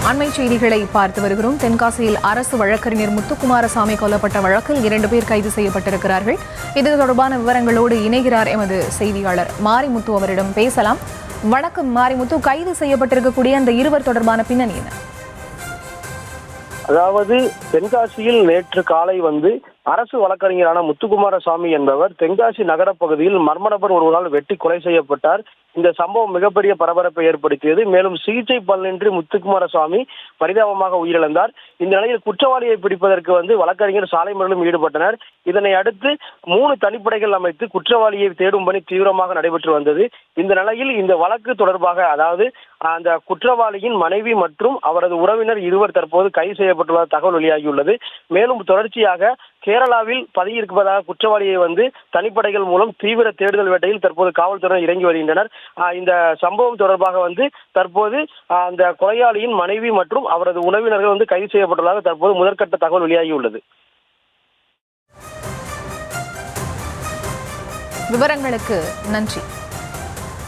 அண்மை செய்திகளை பார்த்து வருகிறோம். தென்காசியில் அரசு வழக்கறிஞர் முத்துக்குமாரசாமி கொல்லப்பட்ட வழக்கில் 2 பேர் கைது செய்யப்பட்டிருக்கிறார்கள். இது தொடர்பான விவரங்களோடு இணைகிறார் எமது செய்தியாளர் மாரிமுத்து. அவரிடம் பேசலாம். வணக்கம் மாரிமுத்து. கைது செய்யப்பட்டிருக்கக்கூடிய அந்த இருவர் தொடர்பான பின்னணி என்ன? அதாவது தென்காசியில் நேற்று காலை அரசு வழக்கறிஞரான முத்துக்குமாரசாமி என்பவர் தென்காசி நகர பகுதியில் மர்ம நபர் ஒருவரால் வெட்டி கொலை செய்யப்பட்டார். இந்த சம்பவம் மிகப்பெரிய பரபரப்பை ஏற்படுத்தியது. மேலும் சிகிச்சை பலனின்றி முத்துக்குமாரசாமி பரிதாபமாக உயிரிழந்தார். இந்த நிலையில் குற்றவாளியை பிடிப்பதற்கு வழக்கறிஞர் சாலை மறியலில் ஈடுபட்டனர். இதனை அடுத்து 3 தனிப்படைகள் அமைத்து குற்றவாளியை தேடும் பணி தீவிரமாக நடைபெற்று வந்தது. இந்த நிலையில் இந்த வழக்கு தொடர்பாக அதாவது அந்த குற்றவாளியின் மனைவி மற்றும் அவரது உறவினர் இருவர் தற்போது கைது செய்யப்பட்டுள்ள தகவல் வெளியாகியுள்ளது. மேலும் தொடர்ச்சியாக கேரளாவில் பதுங்கியிருப்பதாக குற்றவாளியை தனிப்படைகள் மூலம் தீவிர தேடுதல் வேட்டையில் தற்போது காவல்துறையினர் இறங்கி வருகின்றனர். இந்த சம்பவம் தொடர்பாக தற்போது அந்த கொலையாளியின் மனைவி மற்றும் அவரது உறவினர்கள் கைது செய்யப்பட்டுள்ளதாக தற்போது முதற்கட்ட தகவல் வெளியாகியுள்ளது. விவரங்களுக்கு நன்றி.